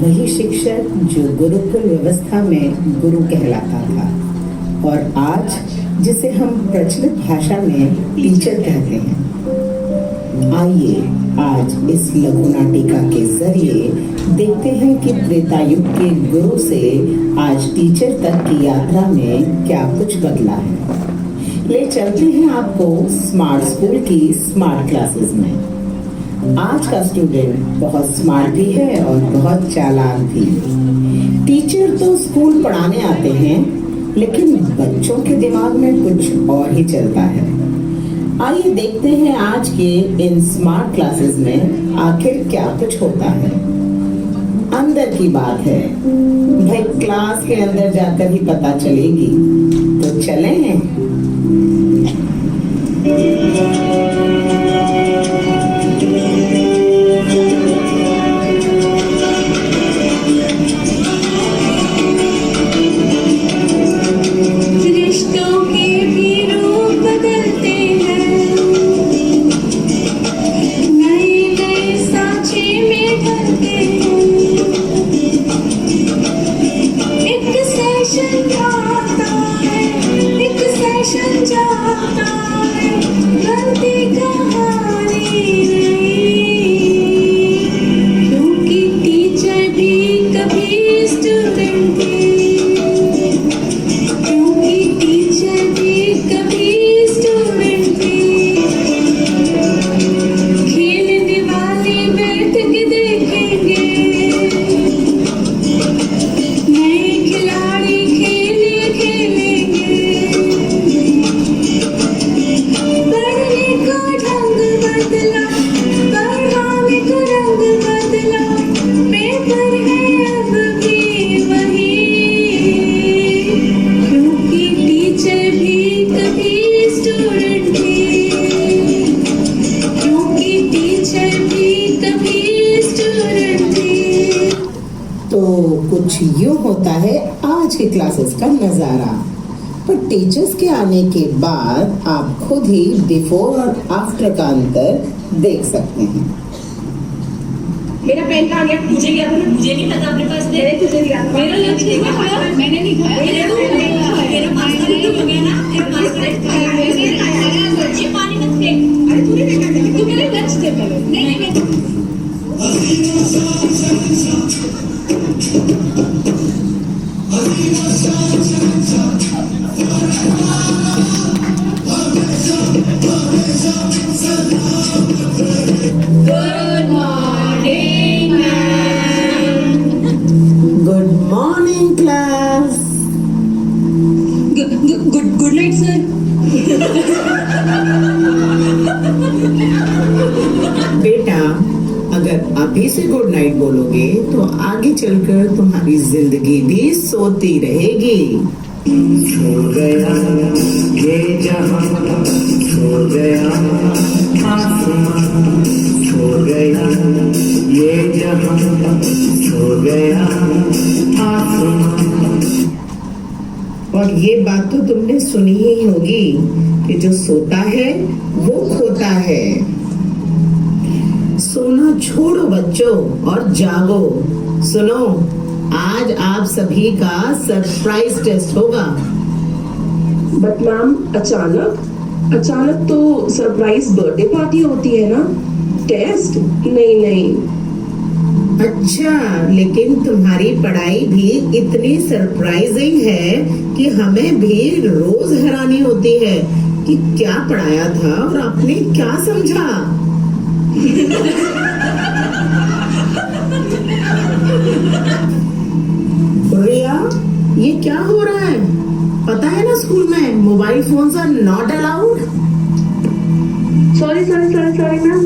वही शिक्षक जो गुरुकुल व्यवस्था में गुरु कहलाता था और आज जिसे हम प्रचलित भाषा में टीचर कहते हैं। आइए आज इस लघु नाटिका के जरिए देखते हैं कि त्रेता युग के गुरु से आज टीचर तक की यात्रा में क्या कुछ बदला है। ले चलते हैं आपको स्मार्ट स्कूल की स्मार्ट क्लासेस में। आज का स्टूडेंट बहुत स्मार्ट भी है और बहुत चालाक भी। टीचर तो स्कूल पढ़ाने आते हैं, लेकिन बच्चों के दिमाग में कुछ और ही चलता है। आइए देखते हैं आज के इन स्मार्ट क्लासेस में आखिर क्या कुछ होता है। अंदर की बात है भाई, क्लास के अंदर जाकर ही पता चलेगी, तो चलें। यूं होता है आज की क्लासेस का नजारा। पर टीचर्स के आने के बाद आप खुद ही बिफोर और आफ्टर का अंतर देख सकते हैं। मेरा पेन कहाँ गया? मुझे क्या बोला? मुझे नहीं पता अपने पास मेरे तुझे दिया मेरा लंच नहीं खाया, मैंने नहीं खाया। मेरा मास्क खत्म हो गया ना, मेरा मास्क ये पानी मत फेंक। अरे तूने फेंका क्या? तू मेरा लंच दे पहले। नहीं good morning class. Good night sir. बेटा, अगर अभी से गुड नाइट बोलोगे तो आगे चलकर तुम्हारी जिंदगी भी सोती रहेगी। छो गया ये जहां, छो गया आसमां, छो गया ये जहां, छो गया आसमां। और ये बात तो तुमने सुनी ही होगी कि जो सोता है वो खोता है। सोना छोड़ो बच्चों और जागो। सुनो, आज आप सभी का सरप्राइज टेस्ट होगा। बट मैम, अचानक तो सरप्राइज बर्थडे पार्टी होती है ना, टेस्ट नहीं। अच्छा, लेकिन तुम्हारी पढ़ाई भी इतनी सरप्राइजिंग है कि हमें भी रोज हैरानी होती है कि क्या पढ़ाया था और आपने क्या समझा। रिया, ये क्या हो रहा है? पता है ना स्कूल में mobile phones are not allowed. Sorry ma'am,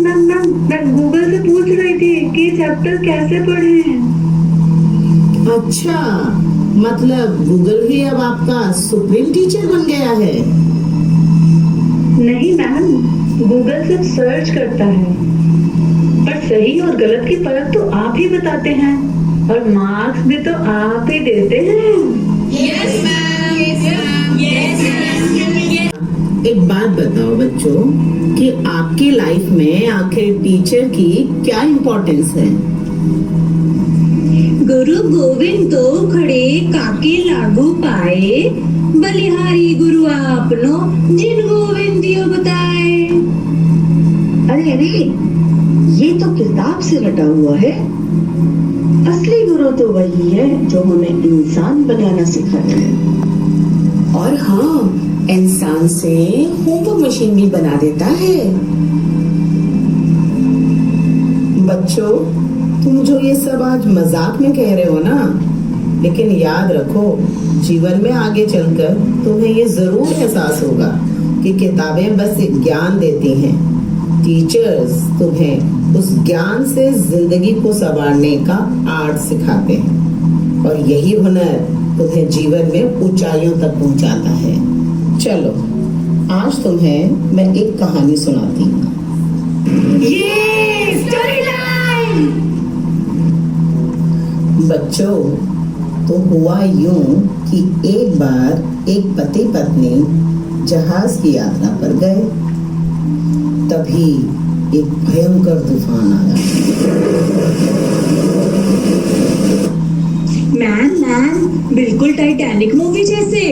मैं गूगल से पूछ रही थी कि चैप्टर कैसे पढ़े। अच्छा, मतलब गूगल भी अब आपका सुप्रीम टीचर बन गया है? नहीं मैम, गूगल सिर्फ सर्च करता है, पर सही और गलत की परख तो आप ही बताते हैं और मार्क्स भी तो आप ही देते हैं। Yes ma'am, yes ma'am. एक बात बताओ बच्चों कि आपकी लाइफ में आखिर टीचर की क्या इम्पोर्टेंस है? गोविंद तो खड़े काके लागू पाए, बलिहारी गुरु आपनो जिन गोविंदियो बताए। अरे अरे, ये तो किताब से रटा हुआ है। असली गुरु तो वही है जो हमें इंसान बनाना सिखाता है। और हाँ, इंसान से होमवर्क मशीन भी बना देता है। बच्चों, तुम जो ये सब आज मजाक में कह रहे हो ना, लेकिन याद रखो, जीवन में आगे चलकर तुम्हें ये जरूर एहसास होगा कि किताबें बस ज्ञान देती हैं। टीचर्स तुम्हें उस ज्ञान से जिंदगी को संवारने का आर्ट सिखाते हैं, और यही हुनर तुम्हें जीवन में ऊंचाइयों तक पहुंचाता है। चलो, आज तुम्हें मैं एक कहानी सुनाती हूँ। बच्चों, तो हुआ यूं कि एक बार एक पति पत्नी जहाज की यात्रा पर गए। तभी एक भयंकर तूफान आया। मैम, बिल्कुल टाइटैनिक मूवी जैसे।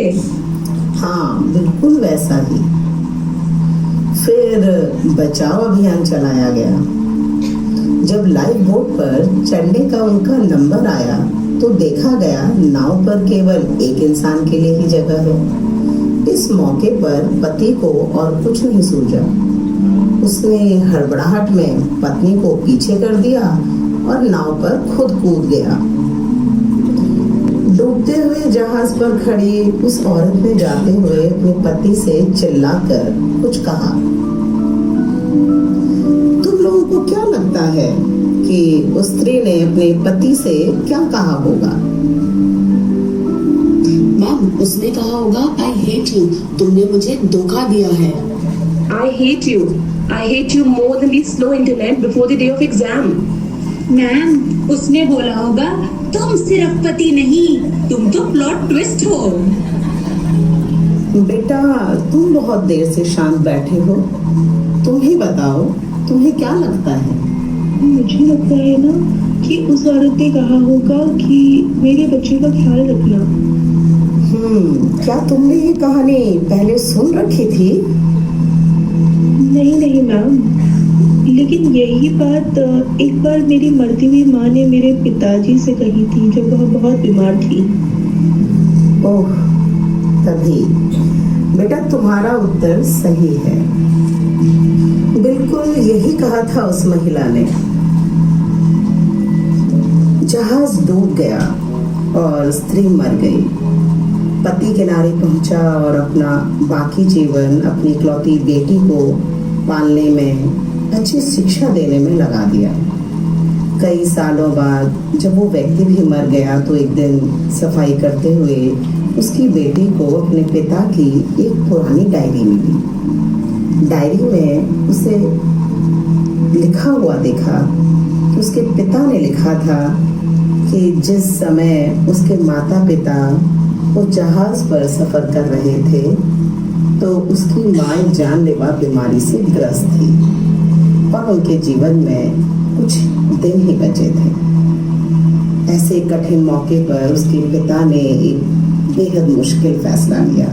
हाँ, बिल्कुल वैसा ही। फिर बचाव अभियान चलाया गया। जब लाइफ बोट पर चढ़ने का उनका नंबर आया तो देखा गया नाव पर केवल एक इंसान के लिए ही जगह है। इस मौके पर पति को और कुछ नहीं सूझा। उसने हड़बड़ाहट में पत्नी को पीछे कर दिया और नाव पर खुद कूद गया। डूबते हुए जहाज पर खड़ी उस औरत ने जाते हुए अपने पति से चिल्लाकर कुछ कहा। तुम लोगों को क्या लगता है कि उस स्त्री ने अपने पति से क्या कहा होगा? मैम, उसने कहा होगा, आई हेट यू, तुमने मुझे धोखा दिया है। I hate you. I hate you more than the slow internet before the day of exam. Ma'am, उसने बोला होगा, तुम सिर्फ पति नहीं, तुम तो प्लॉट ट्विस्ट हो। बेटा, तुम बहुत देर से शांत बैठे हो, तुम ही बताओ, तुम्हें क्या लगता है? मुझे लगता है ना कि उस औरत ने कहा होगा कि मेरे बच्चे का ख्याल रखना। क्या तुमने ये कहानी पहले सुन रखी थी? नहीं मैम, लेकिन यही बात एक बार मेरी मरती हुई माँ ने मेरे पिताजी से कही थी जब वह बहुत बीमार थी। ओह, तभी। बेटा, तुम्हारा उत्तर सही है। बिल्कुल यही कहा था उस महिला ने। जहाज डूब गया और स्त्री मर गई। पति किनारे पहुंचा और अपना बाकी जीवन अपनी इकलौती बेटी को पालने में, अच्छी शिक्षा देने में लगा दिया। कई सालों बाद जब वो व्यक्ति भी मर गया तो एक दिन सफाई करते हुए उसकी बेटी को अपने पिता की एक पुरानी डायरी मिली। डायरी में उसे लिखा हुआ देखा कि उसके पिता ने लिखा था कि जिस समय उसके माता पिता वो जहाज पर सफर कर रहे थे तो उसकी माँ जानलेवा बीमारी से ग्रस्त थी और उनके जीवन में कुछ दिन ही बचे थे। ऐसे कठिन मौके पर उसके पिता ने एक बेहद मुश्किल फैसला लिया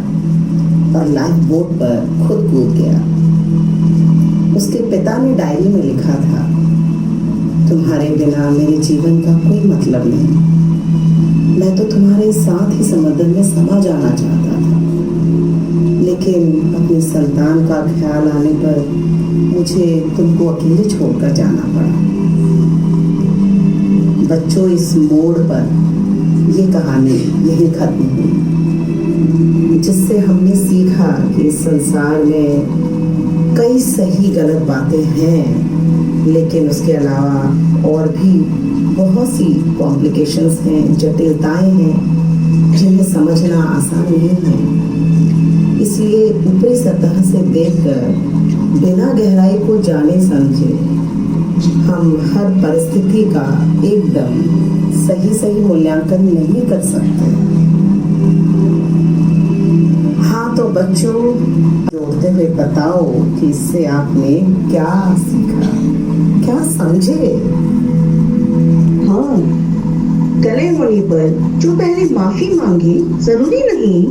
और लाइफ बोट पर खुद कूद गया। उसके पिता ने डायरी में लिखा था, तुम्हारे बिना मेरे जीवन का कोई मतलब नहीं। मैं तो तुम्हारे साथ ही समुद्र में समा जाना चाहता था, लेकिन अपनी संतान का ख्याल आने पर मुझे तुमको अकेले छोड़कर जाना पड़ा। बच्चों, इस मोड़ पर ये कहानी यही खत्म हुई, जिससे हमने सीखा कि इस संसार में कई सही गलत बातें हैं, लेकिन उसके अलावा और भी बहुत सी कॉम्प्लिकेशंस हैं, जटिलताएं हैं जिन्हें समझना आसान नहीं है। इसलिए ऊपरी सतह से देखकर बिना गहराई को जाने समझे हम हर परिस्थिति का एकदम सही मूल्यांकन नहीं कर सकते। हाँ, तो बच्चों, जोड़ते हुए बताओ कि इससे आपने क्या सीखा, क्या समझे? हाँ, गले होने पर जो पहले माफी मांगे, जरूरी नहीं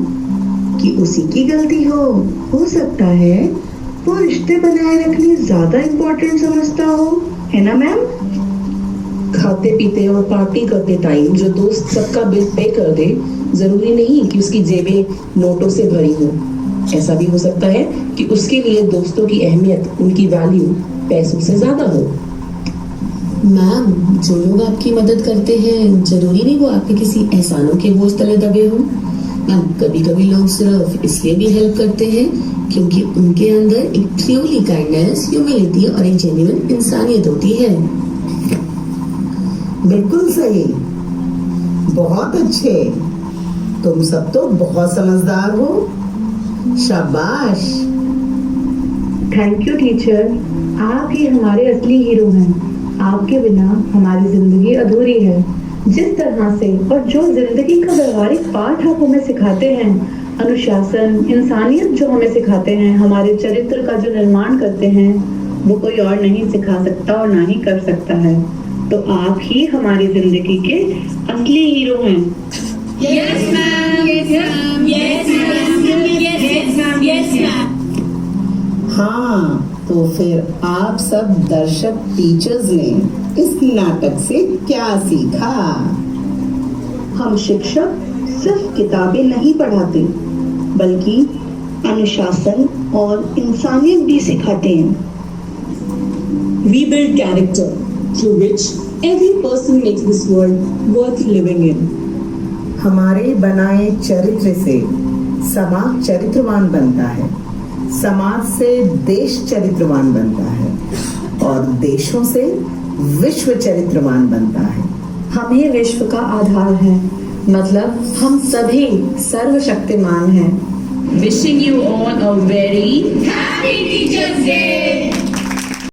कि उसी की गलती हो सकता है वो रिश्ते बनाए रखने ज्यादा इम्पोर्टेंट समझता हो, है ना मैम? खाते पीते और पार्टी करते टाइम जो दोस्त सबका बिल पे कर दे, जरूरी नहीं कि उसकी जेबें नोटों से भरी हो। ऐसा भी हो सकता है कि उसके लिए दोस्तों की अहमियत, उनकी वैल्यू पैसों से ज्यादा हो। मैम, जो लोग आपकी मदद करते हैं, जरूरी नहीं वो आपके किसी एहसानों के बोझ तले दबे हों। मैम, कभी कभी लोग सिर्फ इसलिए भी हेल्प करते हैं क्योंकि उनके अंदर एक ट्रूली काइंडनेस, ह्यूमिलिटी और एक जेन्युइन इंसानियत होती है। बिल्कुल सही, बहुत अच्छे। तुम सब तो बहुत समझदार हो, शाबाश। थैंक यू टीचर, आप ही हमारे असली हीरो हैं। आपके बिना हमारी जिंदगी अधूरी है। जिस तरह से और जो जिंदगी का व्यवहारिक पाठ आप हमें सिखाते हैं, अनुशासन, इंसानियत जो हमें सिखाते हैं, हमारे चरित्र का जो निर्माण करते हैं, वो कोई और नहीं सिखा सकता और ना ही कर सकता है। तो आप ही हमारी जिंदगी के असली हीरो हैं। Yes, ma'am. Yes, ma'am. Yes, ma'am. Yes, ma'am. Yes, ma'am. हाँ, तो फिर आप सब दर्शक टीचर्स ने इस नाटक से क्या सीखा? हम शिक्षक सिर्फ किताबें नहीं पढ़ाते, बल्कि अनुशासन और इंसानियत भी सिखाते हैं। We build character through which every person makes this world worth living in. हमारे बनाए चरित्र से समाज चरित्रवान बनता है, समाज से देश चरित्रवान बनता है और देशों से विश्व चरित्रवान बनता है। हम ही विश्व का आधार हैं, मतलब हम सभी सर्वशक्तिमान हैं। Wishing you all a very happy Teachers' Day.